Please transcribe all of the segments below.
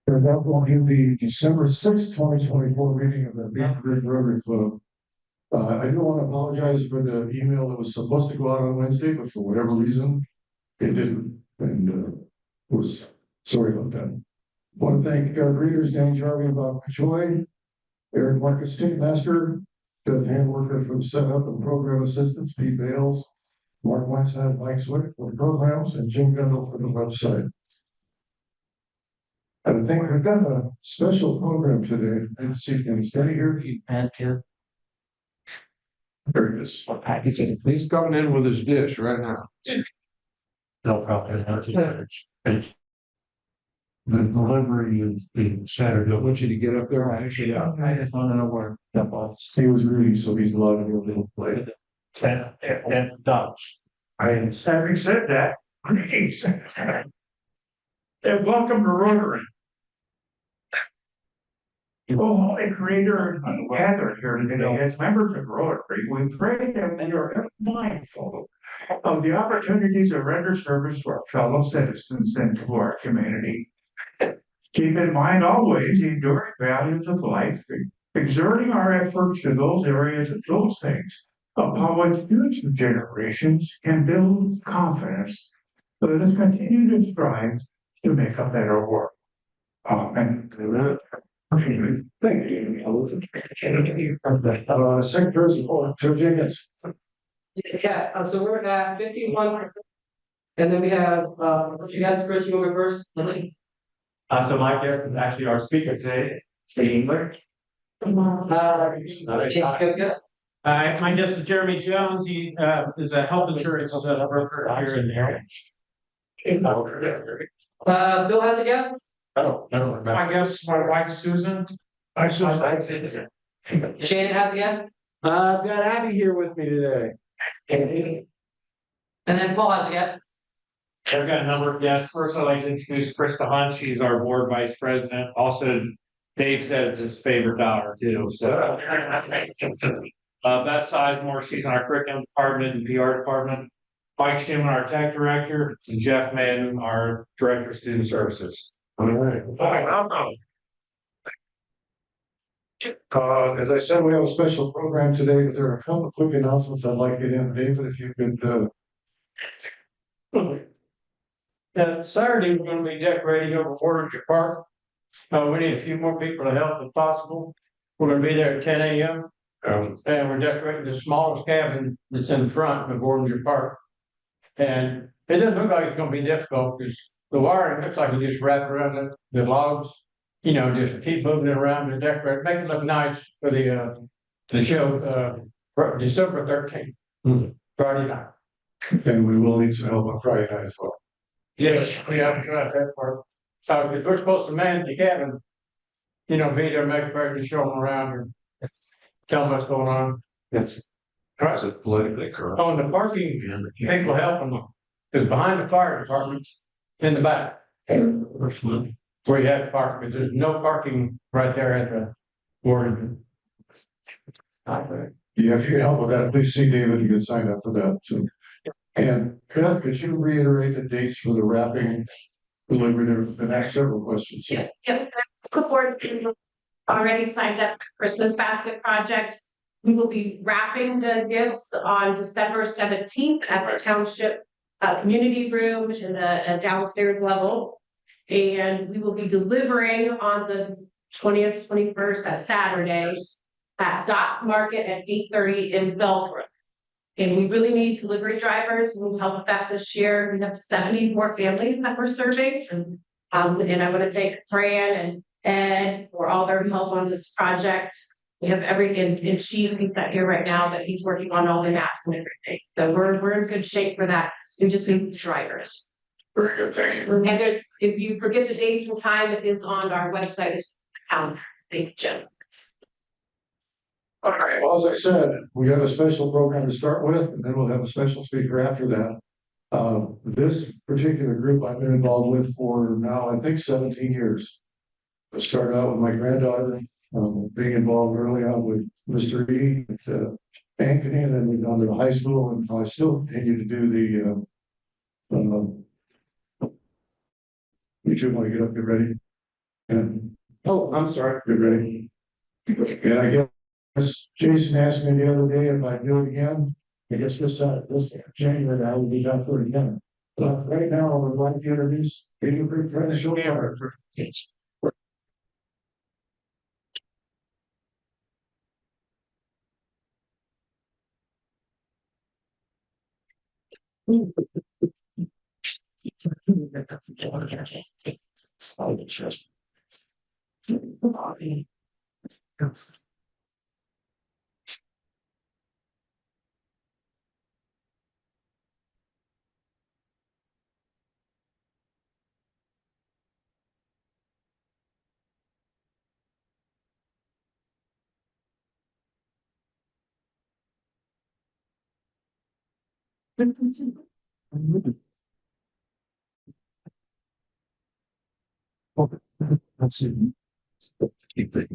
There's now going to be the December 6th, 2024 meeting of the Beavercreek Rotary Club. I do want to apologize for the email that was supposed to go out on Wednesday, but for whatever reason, it didn't. And was sorry about that. Want to thank our greeters, Dan Jarvie and Bob Choi, Eric Marcus, Ticketmaster, Beth Handworker from Setup and Program Assistance, Pete Bales, Mark Whiteside, Mike Swick for the programs, and Jim Gundel for the website. I think we've got a special program today. Let's see if you can stay here. And here, There it is. packaging. He's coming in with his dish right now. No problem. The delivery is being Saturday. I want you to get up there. I just want to know where that was. He was greedy, so he's allowed to go a little late. And dogs. Having said that, greetings. And welcome to Rotary. Oh, a creator and gathered here today as members of Rotary. We pray that we are ever mindful of the opportunities to render service to our fellow citizens and to our community. Keep in mind always the enduring values of life, exerting our efforts in those areas of those things upon which future generations can build confidence. Let us continue to strive to make a better world. Amen. Thank you. Secretary's report, Joe Jenkins. Yeah, so we're at 51. And then we have, what you got, Chris, you want to go first? So my guest is actually our speaker today, Steve Engler. Yes. My guest is Jeremy Jones. He is a health insurance broker here in the Bill has a guess? My guest, my wife Susan. Shannon has a guess? I've got Abby here with me today. And then Paul has a guess? I've got a number of guests. First, I'd like to introduce Krista Hunt. She's our board vice president. Also, Dave said it's his favorite daughter too. So, Beth Sizemore, she's in our curriculum department and PR department. Mike Schumann, our tech director, and Jeff Madden, our director of student services. All right. As I said, we have a special program today, but there are a couple of quick announcements I'd like to get in. David, if you could, Saturday, we're going to be decorating over Portage Park. We need a few more people to help if possible. We're going to be there at 10 a.m. And we're decorating the smallest cabin that's in front of Portage Park. And it doesn't look like it's going to be difficult because the wiring looks like it just wrapped around the logs. You know, just keep moving it around and decorate, make it look nice for the show, December 13th, Friday night. and we will need some help on Friday night as well. Yes, we have to try that part. So if we're supposed to man the cabin, you know, be there, make sure to show them around and tell them what's going on. That's politically correct. On the parking, people helping them, because behind the fire department's in the back. Where you have to park, because there's no parking right there at the board. Yeah, if you can help with that, please see David, you can sign up for that too. And Beth, could you reiterate the dates for the wrapping delivery? There's been asked several questions. Yep, the board is already signed up for Christmas basket project. We will be wrapping the gifts on December 17th at the township community room, which is a downstairs level. And we will be delivering on the 20th, 21st, that Saturday at Dock Market at 8:30 in Bellbrook. And we really need delivery drivers who will help with that this year. We have 70 more families that we're serving. And I want to thank Fran and Ed for all their help on this project. We have everything, and he's not here right now, but he's working on all the maps and everything. So we're in good shape for that. We just need drivers. Very good, thank you. And there's, if you forget the dates and time, it is on our website. Thank you, Jim. All right, well, as I said, we have a special program to start with, and then we'll have a special speaker after that. This particular group I've been involved with for now, I think 17 years. I started out with my granddaughter, being involved early on with Mr. E at Ankeny, and then we've gone to the high school, and I still continue to do the you two want to get up, get ready? And Oh, I'm sorry. get ready. And I guess Jason asked me the other day if I'd do it again. I guess this January I will be done for it again. But right now, I would like to introduce Beavercreek Rotary. Let's see. Keep it.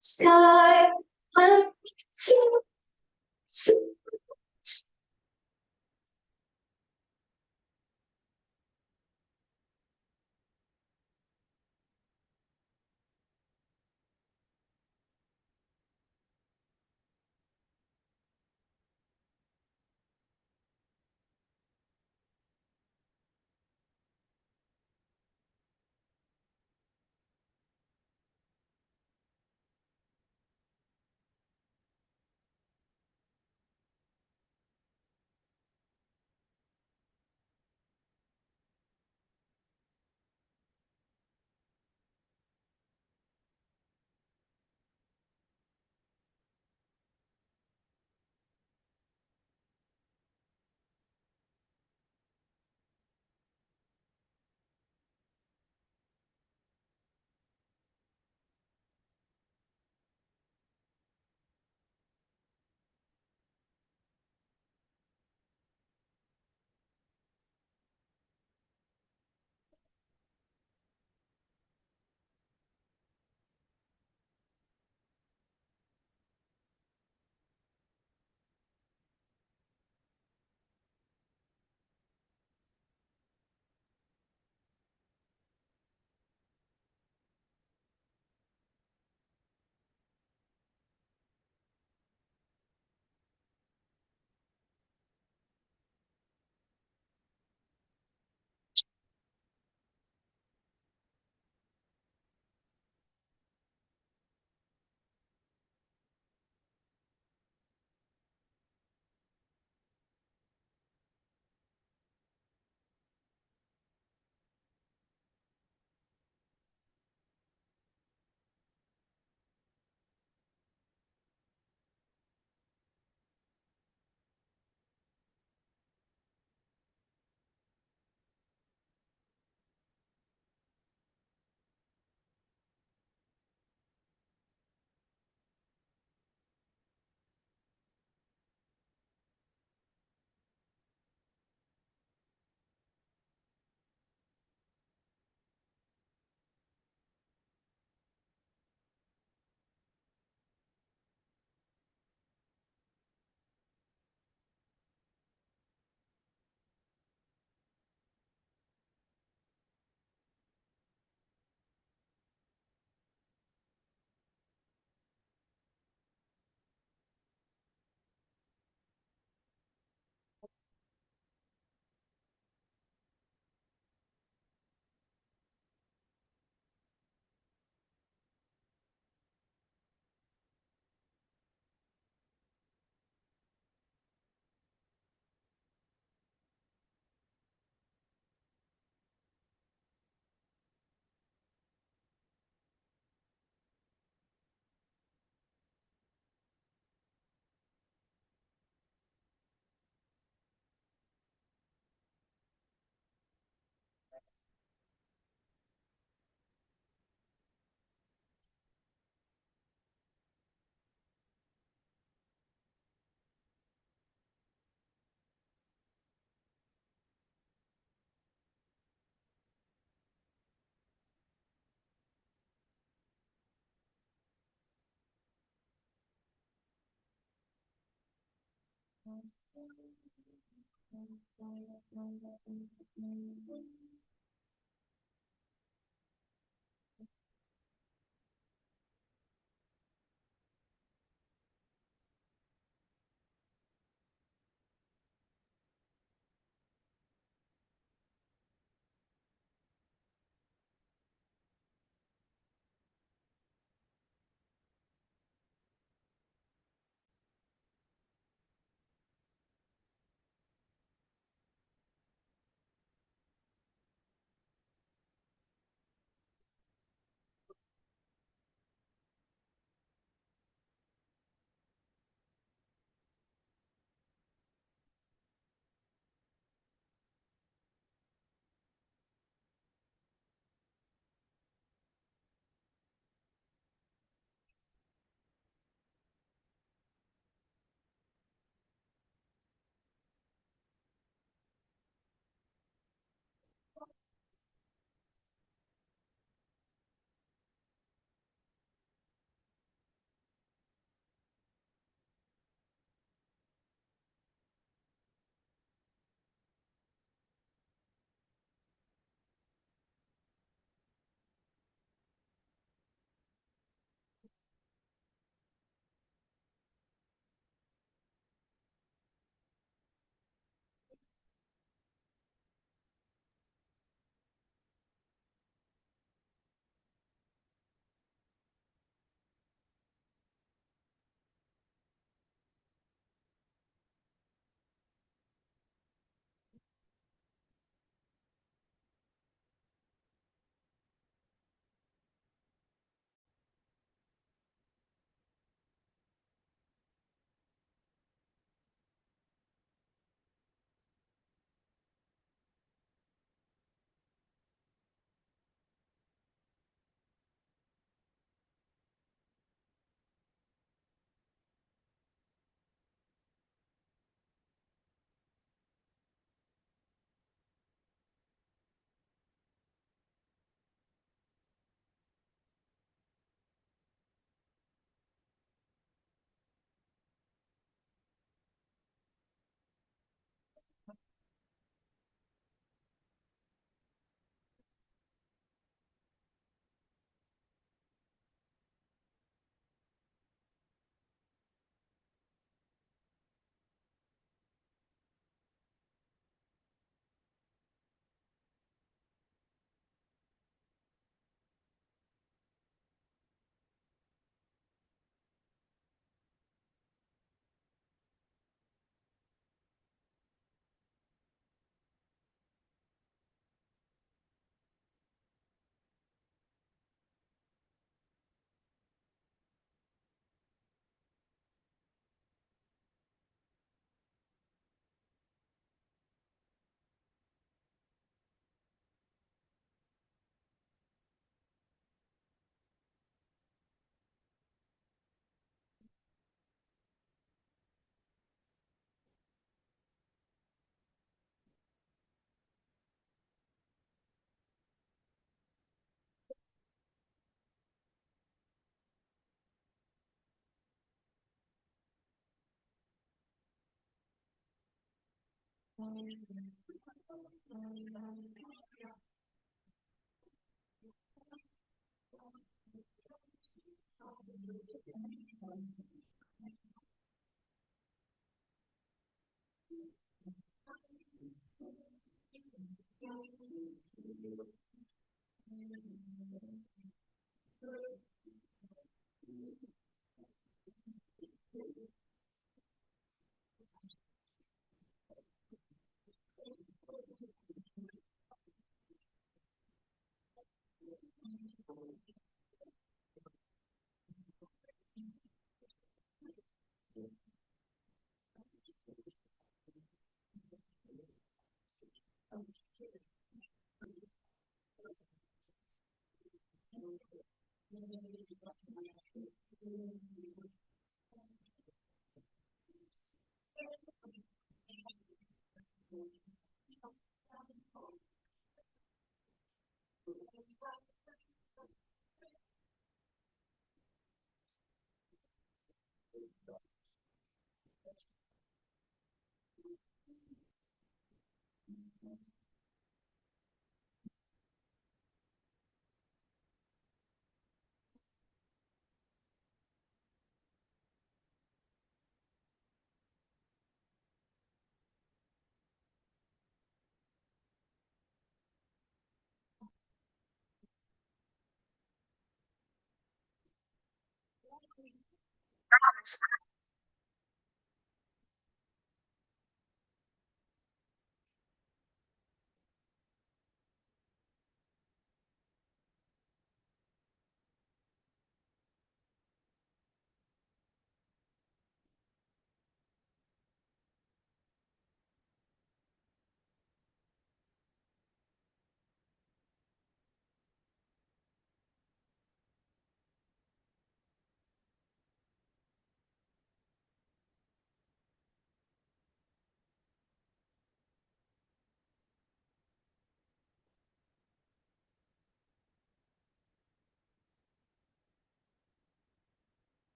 Sky,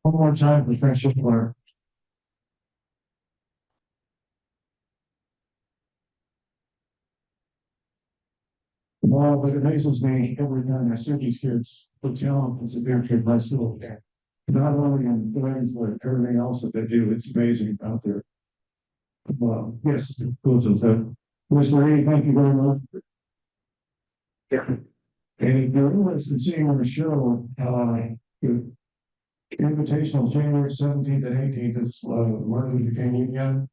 One more time for friendship learn. Well, but it amazes me every time I see these kids put talent into Beavercreek High School. Not only in things, but everything else that they do, it's amazing out there. Well, yes, it goes with that. Mr. Ray, thank you very much. And if you're interested in seeing on the show, the invitational January 17th and 18th is, Martin Luther King weekend.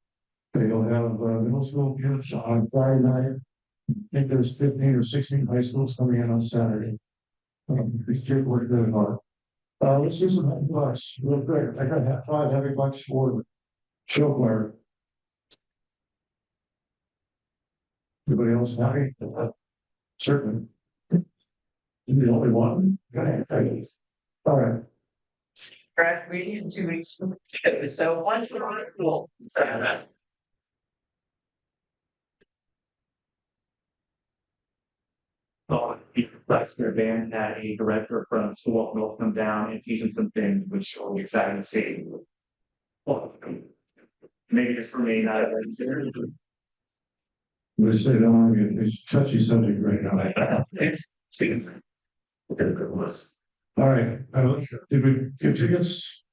They'll have, middle school kids on Friday night. I think there's 15 or 16 high schools coming in on Saturday. These kids work really hard. Let's do some heavy bucks real quick. I got to have 5 heavy bucks for show choir. Anybody else happy? Certainly. You're the only one. Go ahead. All right. Graduating in 2 weeks from the so once we're on school. Last year, band had a director from school will come down and teach them some things, which will be exciting to see. Well, maybe just for me, not everybody. We say that one, it's a touchy subject right now. It's All right, did we get tickets?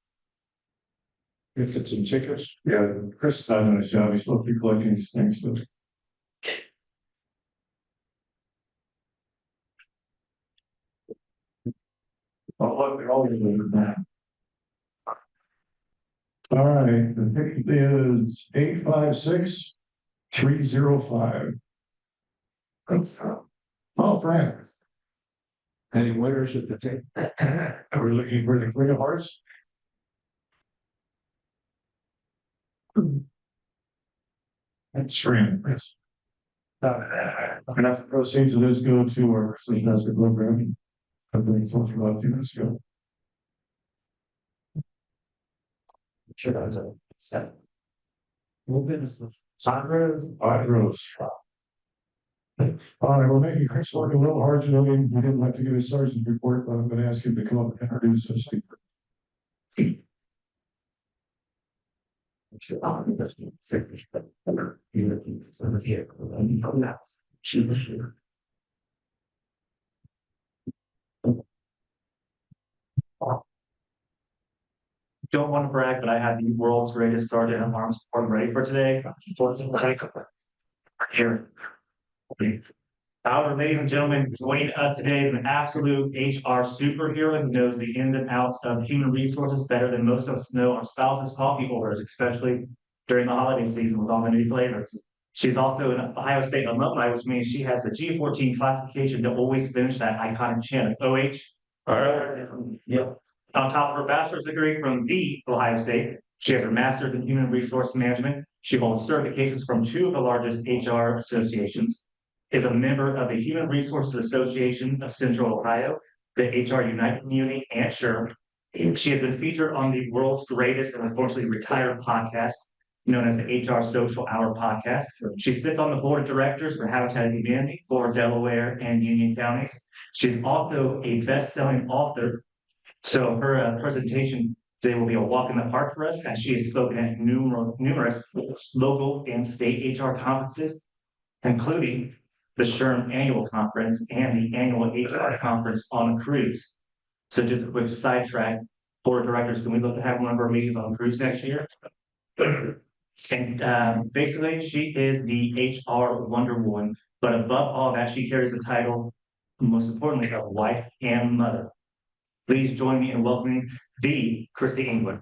Get some tickets? Yeah, Chris is not doing his job, he's supposed to be collecting these things, but. Oh, look, they're all doing that. All right, the ticket is 856-305. Oh, Frank. Any winners at the tape? Are we looking for the Queen of Hearts? That's Fran, yes. Enough proceeds of this go to our sleep basket program. I believe told you about 2 minutes ago. Sure, I was set. Well, businesses. Side roads. All right, we're making Chris work a little hard today. We didn't have to give a sergeant's report, but I'm going to ask him to come up and introduce us. Don't want to brag, but I had the world's greatest sergeant at arms support ready for today. Here. However, ladies and gentlemen, joining us today is an absolute HR superhero who knows the ins and outs of human resources better than most of us know our spouses, coffee holders, especially during the holiday season with all the new flavors. She's also an Ohio State alumni, which means she has the G14 classification to always finish that iconic chant of OH. Yep. On top of her bachelor's degree from the Ohio State, she has her master's in human resource management. She holds certifications from 2 of the largest HR associations, is a member of the Human Resources Association of Central Ohio, the HR Unite community, and SURE. She has been featured on the world's greatest and unfortunately retired podcast, known as the HR Social Hour Podcast. She sits on the board of directors for Habitat and Humanity for Delaware and Union counties. She's also a best-selling author. So her presentation today will be a walk in the park for us, as she has spoken at numerous local and state HR conferences, including the SHRM Annual Conference and the Annual HR Conference on a cruise. So just a quick sidetrack, board of directors, can we look to have one of our meetings on a cruise next year? And basically, she is the HR Wonder Woman, but above all that, she carries the title, most importantly, of wife and mother. Please join me in welcoming the Christy England.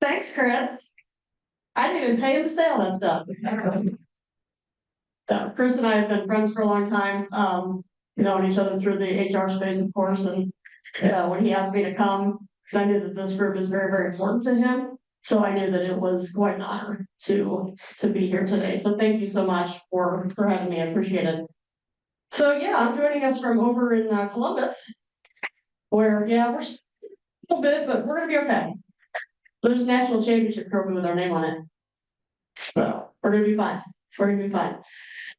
Thanks, Chris. I didn't even pay him to say all that stuff. Chris and I have been friends for a long time, knowing each other through the HR space, of course, and when he asked me to come, because I knew that this group is very, very important to him, so I knew that it was quite an honor to be here today. So thank you so much for having me. I appreciate it. So yeah, I'm joining us from over in Columbus, where we're a little bit, but we're gonna be okay. There's a national championship trophy with our name on it. So we're gonna be fine. We're gonna be fine.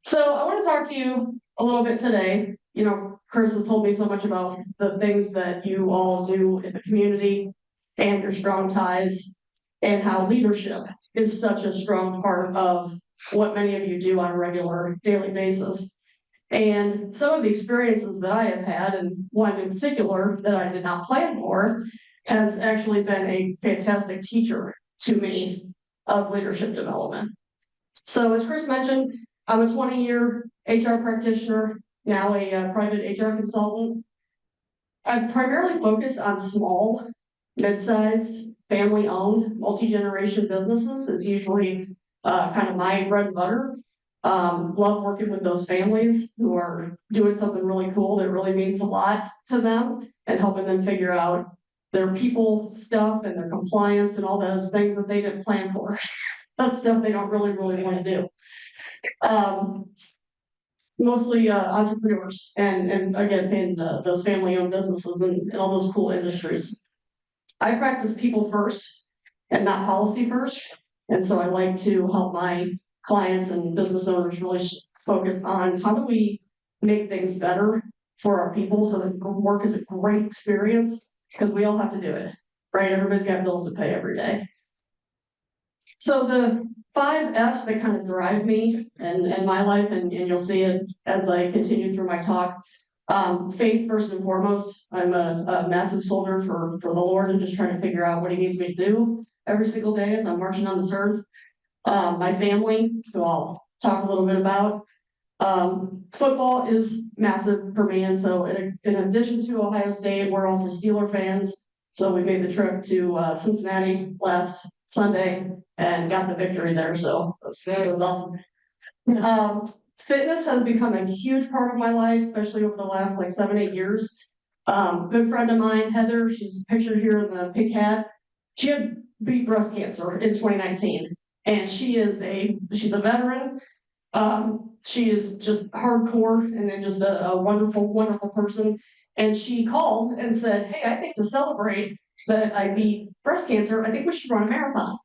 So I want to talk to you a little bit today. You know, Chris has told me so much about the things that you all do in the community and your strong ties, and how leadership is such a strong part of what many of you do on a regular daily basis. And some of the experiences that I have had, and one in particular that I did not plan for, has actually been a fantastic teacher to me of leadership development. So as Chris mentioned, I'm a 20-year HR practitioner, now a private HR consultant. I've primarily focused on small, mid-sized, family-owned, multi-generation businesses is usually kind of my bread and butter. Love working with those families who are doing something really cool that really means a lot to them, and helping them figure out their people stuff and their compliance and all those things that they didn't plan for. That's stuff they don't really want to do. Mostly entrepreneurs and again, in those family-owned businesses and all those cool industries. I practice people first and not policy first. And so I like to help my clients and business owners really focus on how do we make things better for our people so that work is a great experience, because we all have to do it, right? Everybody's got bills to pay every day. So the 5 F's that kind of drive me and my life, and you'll see it as I continue through my talk. Faith first and foremost. I'm a massive soldier for the Lord, and just trying to figure out what he needs me to do every single day as I'm marching on this earth. My family, who I'll talk a little bit about. Football is massive for me, and so in addition to Ohio State, we're also Steeler fans. So we made the trip to Cincinnati last Sunday and got the victory there. So it was awesome. Fitness has become a huge part of my life, especially over the last 7-8 years. Good friend of mine, Heather, she's pictured here in the pink hat. She had beat breast cancer in 2019, and she's a veteran. She is just hardcore and then just a wonderful person. And she called and said, "Hey, I think to celebrate that I beat breast cancer, I think we should run a marathon."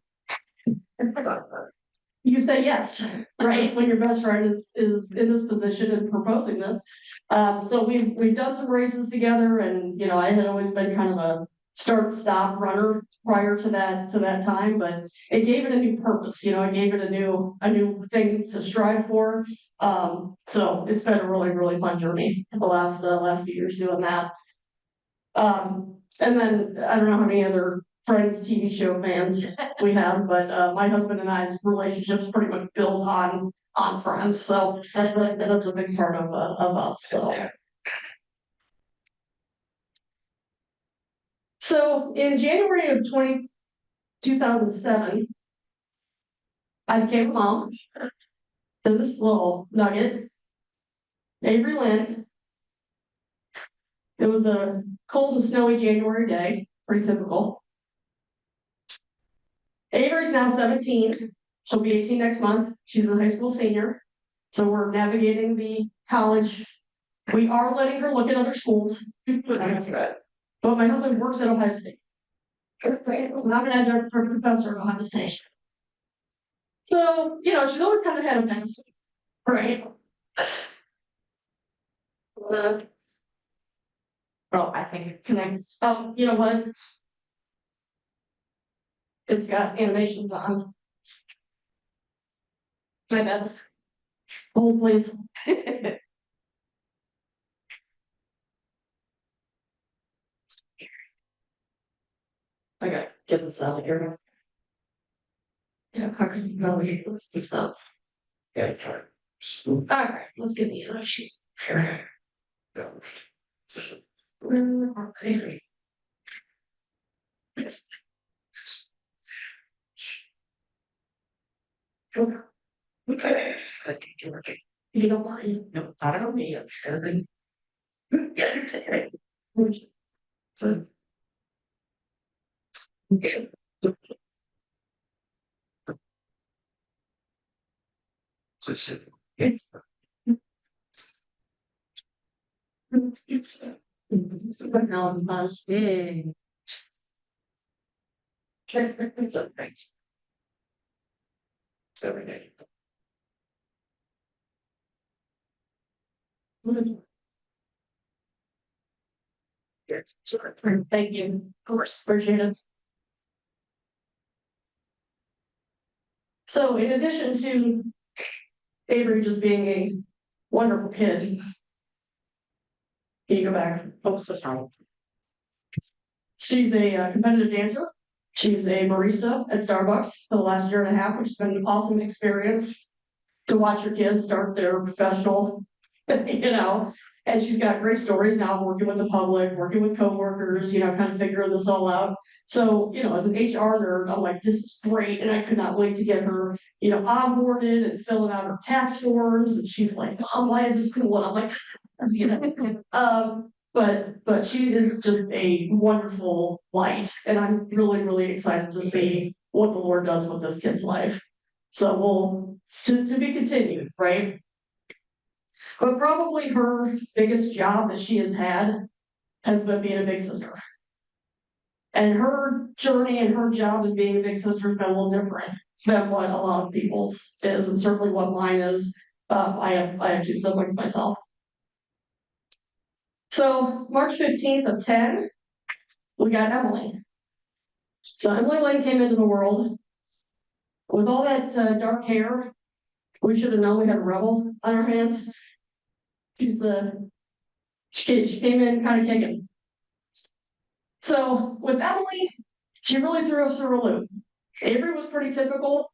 You say yes, right? When your best friend is in this position and proposing this. So we've done some races together, and I had always been kind of a start-stop runner prior to that time, but it gave it a new purpose. It gave it a new thing to strive for. So it's been a really fun journey the last few years doing that. And then I don't know how many other Friends TV show fans we have, but my husband and I's relationships pretty much built on Friends. So that's a big part of us. So in January of 2007, I became a mom to this little nugget, Avery Lynn. It was a cold and snowy January day, pretty typical. Avery's now 17. She'll be 18 next month. She's a high school senior. So we're navigating the college We are letting her look at other schools. But my husband works at Ohio State. And I'm an adjunct professor at Ohio State. So, she's always kind of had a fantasy, right? Oh, I think it connects. Oh, you know what? It's got animations on. My bad. Hold please. I gotta get this out of here. Yeah, how can you know this up? Yeah, sorry. All right, let's get these issues. Here. Where are they? Yes. Okay. You don't mind? No, I don't need understanding. So. Every day. Yes, sure. Thank you. Of course, appreciate it. So in addition to Avery just being a wonderful kid. Can you go back? Oh, so sorry. She's a competitive dancer. She's a barista at Starbucks for the last year and a half, which has been an awesome experience to watch her kids start their professional, and she's got great stories now working with the public, working with coworkers, kind of figuring this all out. So, as an HR nerd, I'm like, this is great. And I could not wait to get her, onboarded and filling out her tax forms. And she's like, Mom, why is this cool? And I'm like, but she is just a wonderful light. And I'm really, really excited to see what the Lord does with this kid's life. So to be continued, right? But probably her biggest job that she has had has been being a big sister. And her journey and her job as being a big sister has been a little different than what a lot of people's is, and certainly what mine is. I have 2 siblings myself. So March 15th of 10, we got Emily. So Emily Lane came into the world with all that dark hair. We should have known we had a rebel on our hands. She came in kind of kicking. So with Emily, she really threw us through a loop. Avery was pretty typical.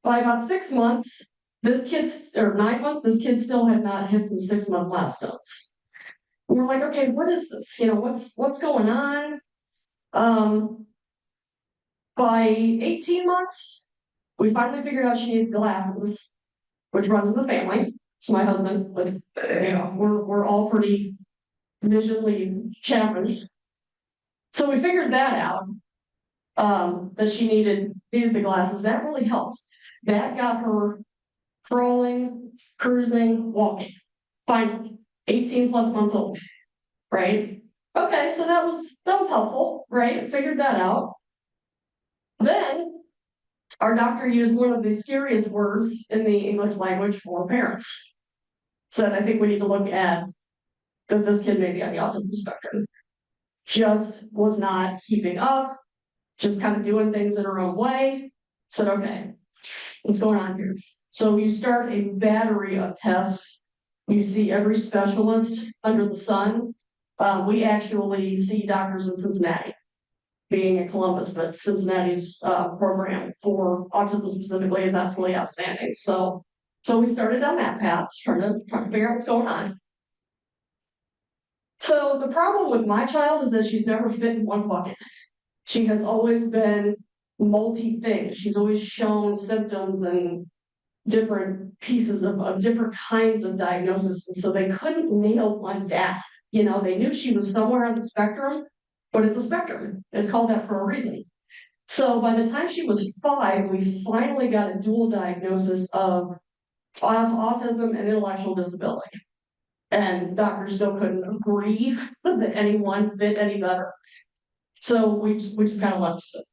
By about 6 months, or 9 months, this kid still had not hit some 6-month milestones. And we're like, okay, what is this? What's going on? By 18 months, we finally figured out she needed glasses, which runs in the family. It's my husband, but we're all pretty visually challenged. So we figured that out, that she needed the glasses. That really helped. That got her crawling, cruising, walking. Finally, 18 plus months old, right? Okay, so that was helpful, right? Figured that out. Then our doctor used one of the scariest words in the English language for parents. Said, I think we need to look at that this kid may be on the autism spectrum. Just was not keeping up, just kind of doing things in her own way. Said, okay, what's going on here? So you start a battery of tests. You see every specialist under the sun. We actually see doctors in Cincinnati, being in Columbus, but Cincinnati's program for autism specifically is absolutely outstanding. So we started down that path, trying to figure out what's going on. So the problem with my child is that she's never fit in one bucket. She has always been multi-things. She's always shown symptoms and different pieces of different kinds of diagnosis. And so they couldn't nail one down. They knew she was somewhere on the spectrum, but it's a spectrum. It's called that for a reason. So by the time she was 5, we finally got a dual diagnosis of autism and intellectual disability. And doctors still couldn't agree that anyone fit any better. So we just kind of left it.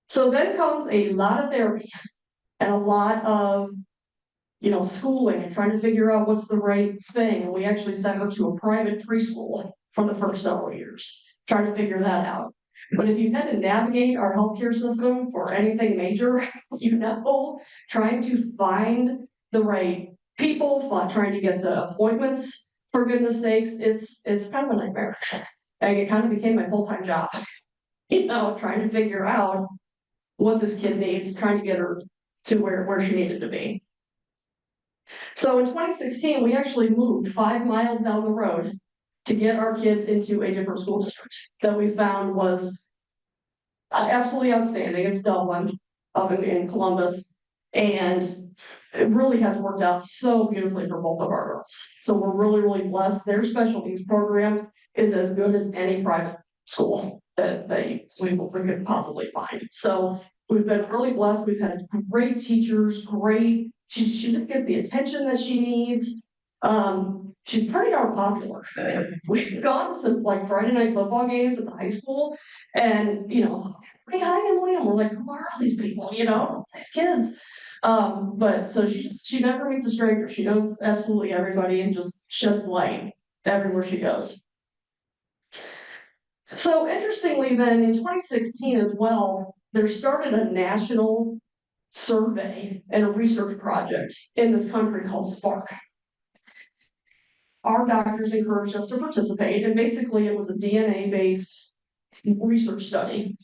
So then comes a lot of therapy and a lot of, schooling and trying to figure out what's the right thing. And we actually sent her to a private preschool for the first several years, trying to figure that out. But if you've had to navigate our healthcare system for anything major, trying to find the right people, trying to get the appointments, for goodness sakes, it's kind of a nightmare. And it kind of became my full-time job, trying to figure out what this kid needs, trying to get her to where she needed to be. So in 2016, we actually moved 5 miles down the road to get our kids into a different school district that we found was absolutely outstanding. It's Dublin up in Columbus. And it really has worked out so beautifully for both of our girls. So we're really, really blessed. Their special needs program is as good as any private school that we could possibly find. So we've been really blessed. We've had great teachers, she just gets the attention that she needs. She's pretty darn popular. We've gone to some like Friday night football games at the high school, and hey, hi, Emily. And we're like, who are all these people? These kids. But so she never meets a stranger. She knows absolutely everybody and just sheds light everywhere she goes. So interestingly, then in 2016 as well, there started a national survey and a research project in this country called Spark. Our doctors encouraged us to participate, and basically it was a DNA-based research study.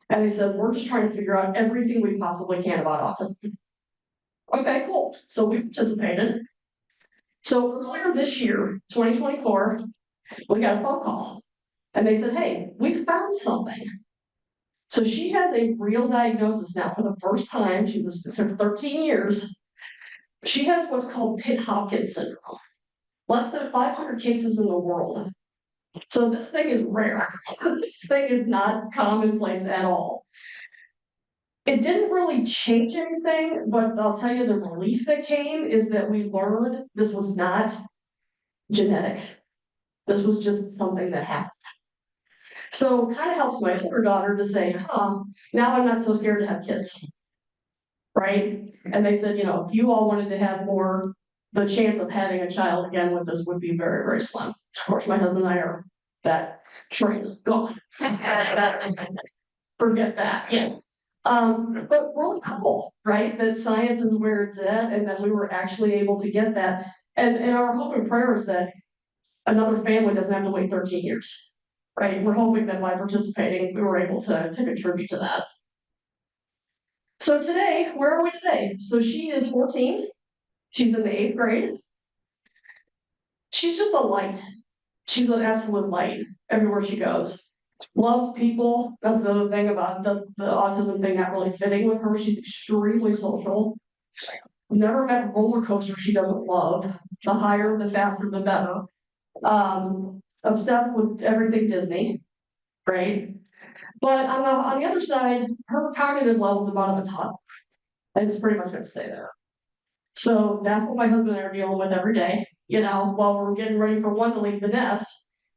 And they said, we're just trying to figure out everything we possibly can about autism. Okay, cool. So we participated. So earlier this year, 2024, we got a phone call. And they said, hey, we found something. So she has a real diagnosis now for the first time. It took 13 years. She has what's called Pitt-Hopkins syndrome. Less than 500 cases in the world. So this thing is rare. This thing is not commonplace at all. It didn't really change anything, but I'll tell you the relief that came is that we learned this was not genetic. This was just something that happened. So it kind of helps my older daughter to say, now I'm not so scared to have kids. Right? And they said, if you all wanted to have more, the chance of having a child again with this would be very, very slim. Of course, my husband and I are, that train is gone. Forget that, yeah. But really cool, right? That science is where it's at, and that we were actually able to get that. And our hope and prayer is that another family doesn't have to wait 13 years. Right? We're hoping that by participating, we were able to contribute to that. So today, where are we today? So she is 14. She's in the 8th grade. She's just a light. She's an absolute light everywhere she goes. Loves people. That's the other thing about the autism thing not really fitting with her. She's extremely social. Never met a roller coaster she doesn't love. The higher, the faster, the better. Obsessed with everything Disney, right? But on the other side, her cognitive level is about a toddler, and it's pretty much going to stay there. So that's what my husband and I are dealing with every day. While we're getting ready for one to leave the nest,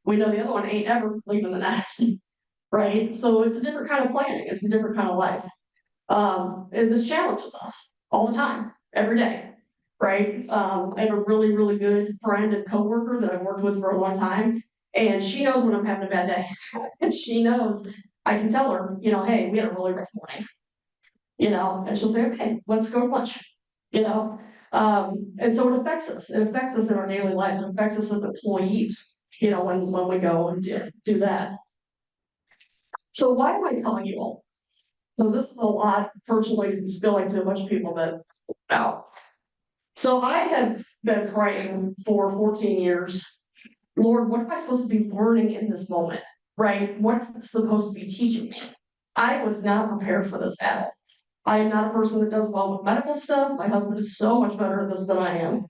we know the other one ain't ever leaving the nest, right? So it's a different kind of planning. It's a different kind of life. And this challenges us all the time, every day, right? I have a really, really good friend and coworker that I've worked with for a long time. And she knows when I'm having a bad day. And she knows, I can tell her, hey, we had a really rough morning. And she'll say, okay, let's go to lunch. And so it affects us. It affects us in our daily life. It affects us as employees, when we go and do that. So why am I telling you all? So this is a lot personally spilling to a bunch of people that out. So I have been praying for 14 years. Lord, what am I supposed to be learning in this moment? Right? What's it supposed to be teaching me? I was not prepared for this at all. I am not a person that does well with medical stuff. My husband is so much better at this than I am.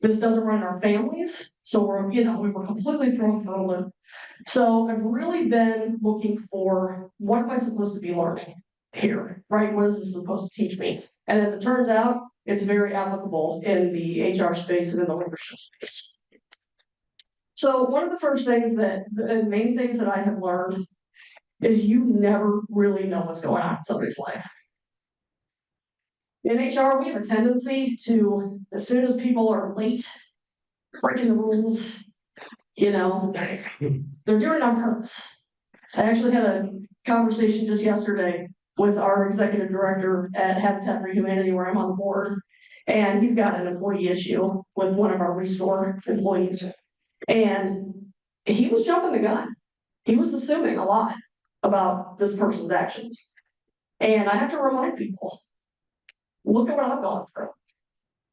This doesn't run in our families. So we were completely thrown for a loop. So I've really been looking for, what am I supposed to be learning here? Right? What is this supposed to teach me? And as it turns out, it's very applicable in the HR space and in the leadership space. So one of the first things the main things that I have learned is you never really know what's going on in somebody's life. In HR, we have a tendency to, as soon as people are late, breaking the rules, you know, they're doing it on purpose. I actually had a conversation just yesterday with our executive director at Habitat for Humanity, where I'm on the board, and he's got an employee issue with one of our Restore employees. And he was jumping the gun. He was assuming a lot about this person's actions. And I have to remind people, look at what I've gone through.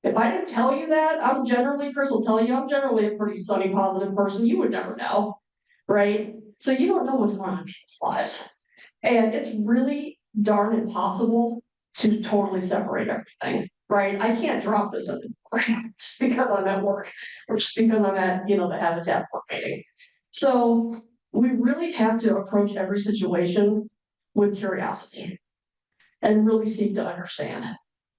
If I didn't tell you that, Chris will tell you, I'm generally a pretty sunny, positive person. You would never know, right? So you don't know what's going on in people's lives. And it's really darn impossible to totally separate everything, right? I can't drop this anymore just because I'm at work or just because I'm at, the Habitat board meeting. So we really have to approach every situation with curiosity and really seek to understand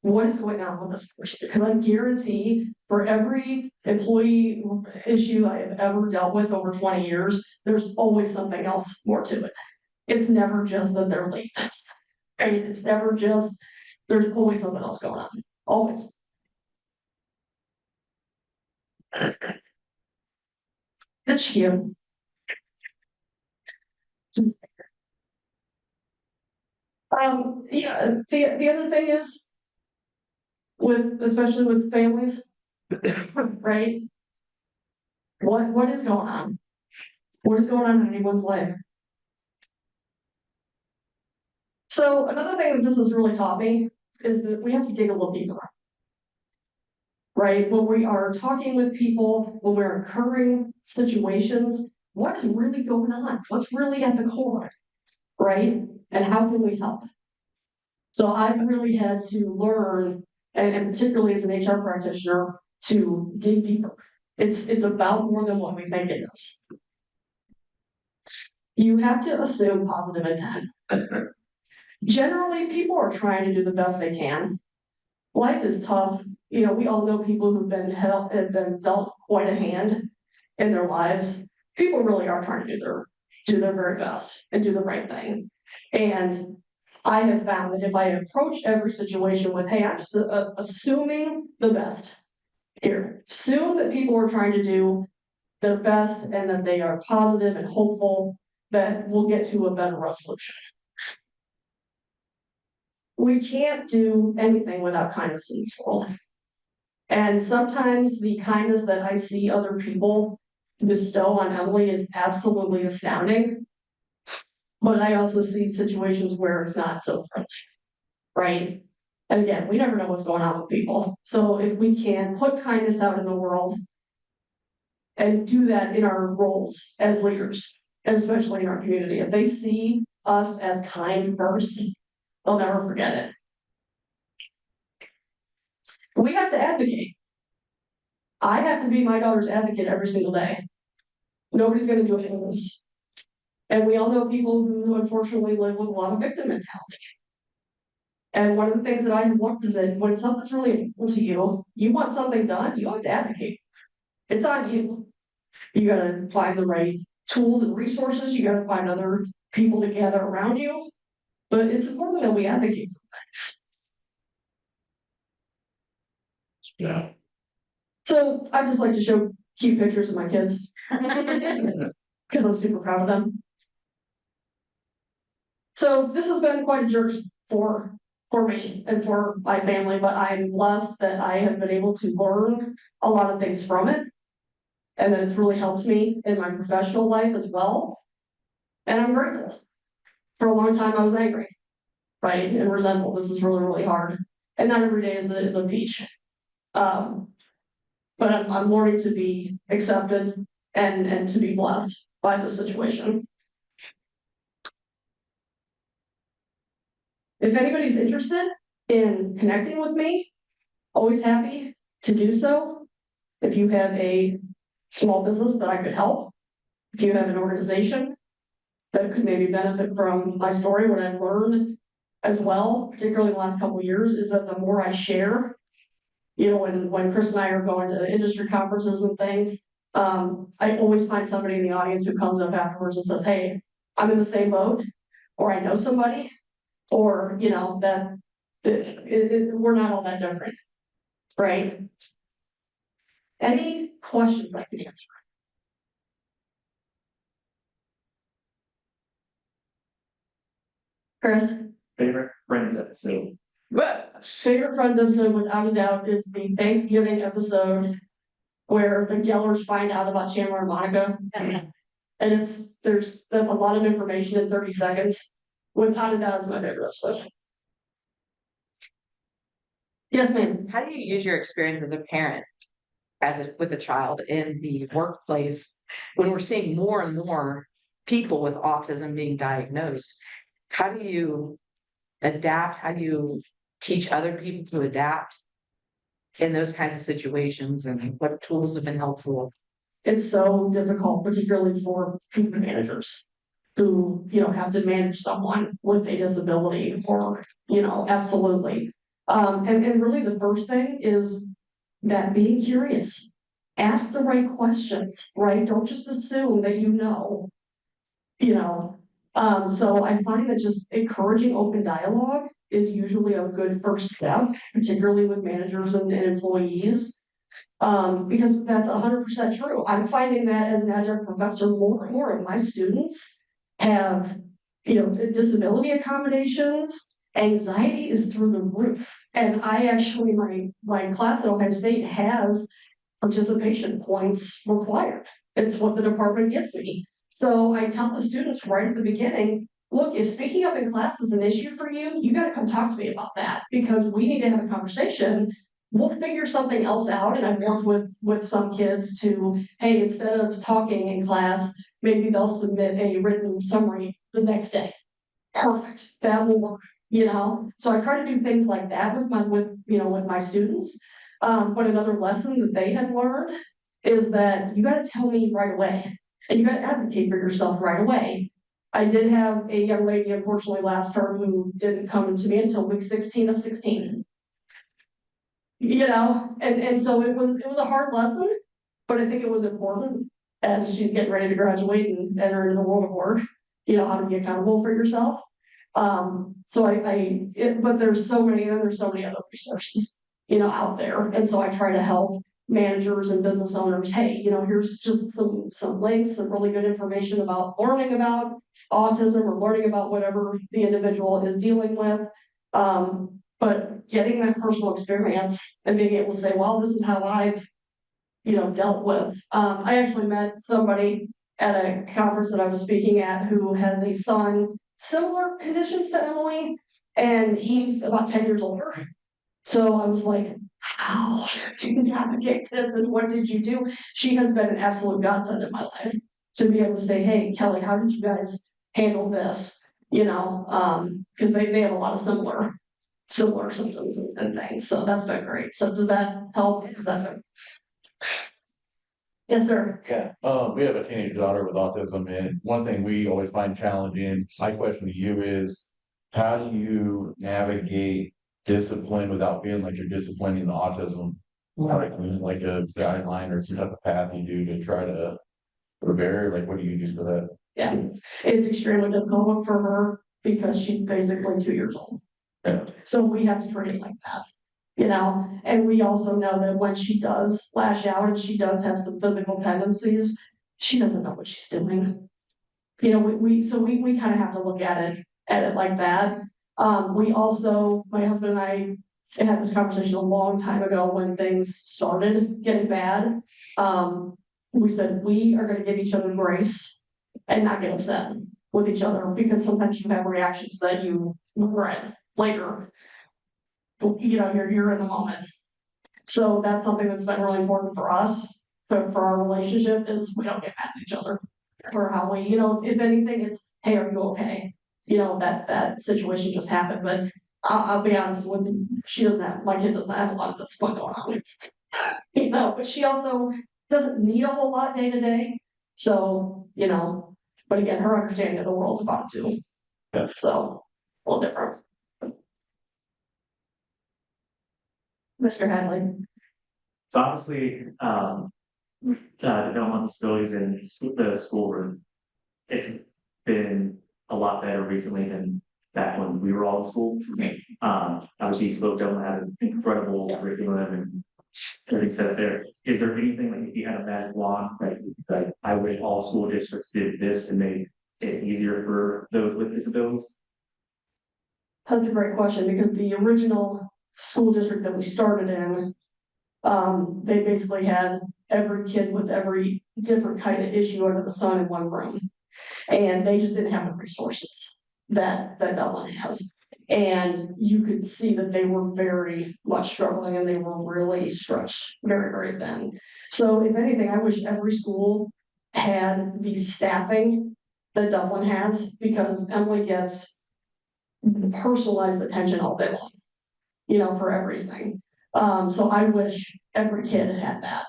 what is going on with this person. Because I guarantee for every employee issue I have ever dealt with over 20 years, there's always something else more to it. It's never just that they're late. Right? It's never just, there's always something else going on. Always. That's you. The other thing is especially with families, right? What is going on? What is going on in anyone's life? So another thing that this has really taught me is that we have to dig a little deeper. Right? When we are talking with people, when we're incurring situations, what is really going on? What's really at the core? Right? And how can we help? So I've really had to learn, and particularly as an HR practitioner, to dig deeper. It's about more than what we think it is. You have to assume positive intent. Generally, people are trying to do the best they can. Life is tough. We all know people who've have been dealt quite a hand in their lives. People really are trying to do their very best and do the right thing. And I have found that if I approach every situation with, hey, I'm just assuming the best here, assume that people are trying to do their best and that they are positive and hopeful that we'll get to a better resolution. We can't do anything without kindness in this world. And sometimes the kindness that I see other people bestow on Emily is absolutely astounding. But I also see situations where it's not so friendly, right? And again, we never know what's going on with people. So if we can put kindness out in the world and do that in our roles as leaders, and especially in our community, if they see us as kind first, they'll never forget it. We have to advocate. I have to be my daughter's advocate every single day. Nobody's going to do it for us. And we all know people who unfortunately live with a lot of victim mentality. And one of the things that I have learned is that when something's really important to you, you want something done, you have to advocate. It's on you. You got to find the right tools and resources. You got to find other people to gather around you. But it's important that we advocate for things. Yeah. So I just like to show cute pictures of my kids because I'm super proud of them. So this has been quite a journey for me and for my family, but I'm blessed that I have been able to learn a lot of things from it, and that it's really helped me in my professional life as well. And I'm grateful. For a long time, I was angry, right, and resentful. This is really, really hard, and not every day is a peach. But I'm learning to be accepted and to be blessed by this situation. If anybody's interested in connecting with me, always happy to do so. If you have a small business that I could help, if you have an organization that could maybe benefit from my story, what I've learned as well, particularly the last couple of years, is that the more I share, You know, when Chris and I are going to industry conferences and things, I always find somebody in the audience who comes up afterwards and says, hey, I'm in the same boat, or I know somebody, or, you know, that we're not all that different, right? Any questions I can answer? Chris? Favorite friends episode. But favorite Friends episode, without a doubt, is the Thanksgiving episode where the Gellers find out about Chandler and Monica. And that's a lot of information in 30 seconds. Without a doubt, it's my favorite episode. Yes, ma'am. How do you use your experience as a parent, with a child in the workplace, when we're seeing more and more people with autism being diagnosed? How do you adapt? How do you teach other people to adapt in those kinds of situations, and what tools have been helpful? It's so difficult, particularly for people managers who, you know, have to manage someone with a disability or, you know, absolutely. And really the first thing is that being curious, ask the right questions, right? Don't just assume that you know. So I find that just encouraging open dialogue is usually a good first step, particularly with managers and employees. Because that's 100% true. I'm finding that as an adjunct professor, more and more of my students have, you know, disability accommodations, anxiety is through the roof. And I actually, my class at Ohio State has participation points required. It's what the department gives me. So I tell the students right at the beginning, look, if speaking up in class is an issue for you, you got to come talk to me about that, because we need to have a conversation. We'll figure something else out. And I've worked with some kids to, hey, instead of talking in class, maybe they'll submit a written summary the next day. Perfect, that will work, you know? So I try to do things like that with my students. But another lesson that they had learned is that you got to tell me right away, and you got to advocate for yourself right away. I did have a young lady, unfortunately, last term who didn't come to me until week 16 of 16. You know, and so it was a hard lesson, but I think it was important as she's getting ready to graduate and enter into the world of work, you know, how to be accountable for yourself. But there's so many other resources, you know, out there. And so I try to help managers and business owners, hey, you know, here's just some links, some really good information about learning about autism or learning about whatever the individual is dealing with. But getting that personal experience and being able to say, well, this is how I've, you know, dealt with. I actually met somebody at a conference that I was speaking at who has a son, similar conditions to Emily, and he's about 10 years older. So I was like, how do you navigate this, and what did you do? She has been an absolute godsend in my life to be able to say, hey, Kelly, how did you guys handle this? You know, because they have a lot of similar symptoms and things. So that's been great. So does that help? Yes, sir. Yeah, we have a teenage daughter with autism, and one thing we always find challenging, my question to you is, how do you navigate discipline without feeling like you're disciplining the autism? Like a guideline or some type of path you do to try to prepare, like what do you use for that? Yeah, it's extremely difficult for her because she's basically 2 years old. Yeah. So we have to treat it like that, you know, and we also know that when she does lash out and she does have some physical tendencies, she doesn't know what she's doing. You know, we kind of have to look at it like that. We also, my husband and I had this conversation a long time ago when things started getting bad. We said we are going to give each other grace and not get upset with each other, because sometimes you have reactions that you regret later. You know, you're in the moment. So that's something that's been really important for us, for our relationship, is we don't get mad at each other for how we, you know, if anything, it's, hey, are you okay? You know, that situation just happened, but I'll be honest with you, my kid doesn't have a lot of discipline going on. You know, but she also doesn't need a whole lot day to day. So, you know, but again, her understanding of the world's about it too. Yeah. So, a little different. Mr. Hadley. So obviously, developmental disabilities in the schoolroom. It's been a lot better recently than back when we were all in school. Obviously, East Oakdale has an incredible curriculum and everything set up there. Is there anything like if you had a magic wand, like I wish all school districts did this to make it easier for those with disabilities? That's a great question, because the original school district that we started in, they basically had every kid with every different kind of issue under the sun in one room. And they just didn't have the resources that Dublin has. And you could see that they were very much struggling and they were really stretched very, very thin. So if anything, I wish every school had the staffing that Dublin has, because Emily gets personalized attention all day long, you know, for everything. So I wish every kid had that,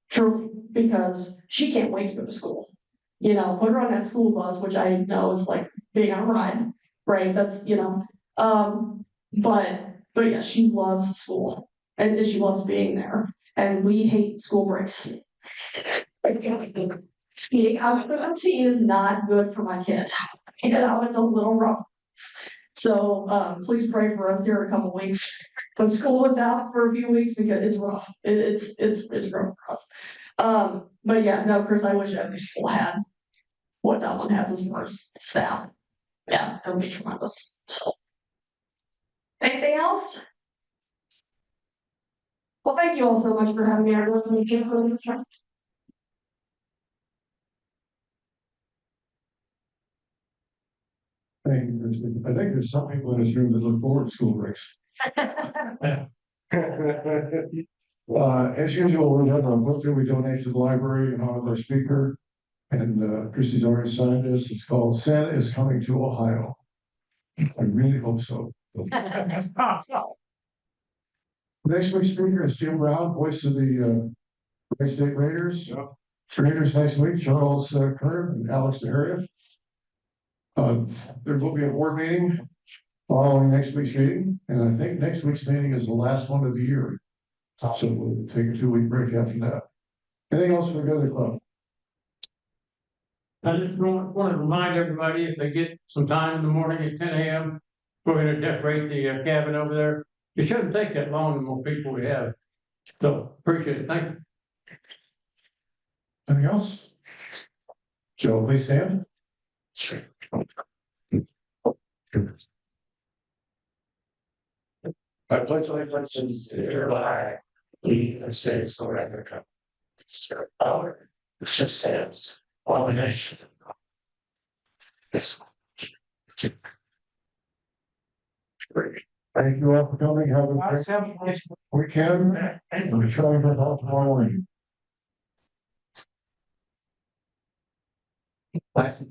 truly, because she can't wait to go to school. You know, put her on that school bus, which I know is like being on a ride, right? That's, you know, but yeah, she loves school and she loves being there. And we hate school breaks. Being out of the tea is not good for my kid. You know, it's a little rough. So please pray for us here in a couple weeks. But school is out for a few weeks because it's rough. It's rough for us. But yeah, no, Chris, I wish every school had what Dublin has as far as staff. Yeah, it would be tremendous. So. Anything else? Well, thank you all so much for having me. I really appreciate it. Thank you, Kristen. I think there's some people in this room that look forward to school breaks. As usual, we have a book that we donate to the library in honor of our speaker. And Christy's already signed this. It's called Santa is Coming to Ohio. I really hope so. Next week's speaker is Jim Brown, voice of the Wright State Raiders. Raiders next week, Charles Kern and Alex DeHaria. There will be a board meeting following next week's meeting, and I think next week's meeting is the last one of the year. So we'll take a 2-week break after that. Anything else for the good of the club? I just want to remind everybody, if they get some time in the morning at 10 a.m., we're going to decorate the cabin over there. It shouldn't take that long, the more people we have. So appreciate it. Thank you. Anything else? Joe, please stand. I pledge allegiance to the flag, United States of America. Power, which stands one nation. Yes. Thank you all for coming. Have a great weekend. We're trying to help tomorrow morning. Classic.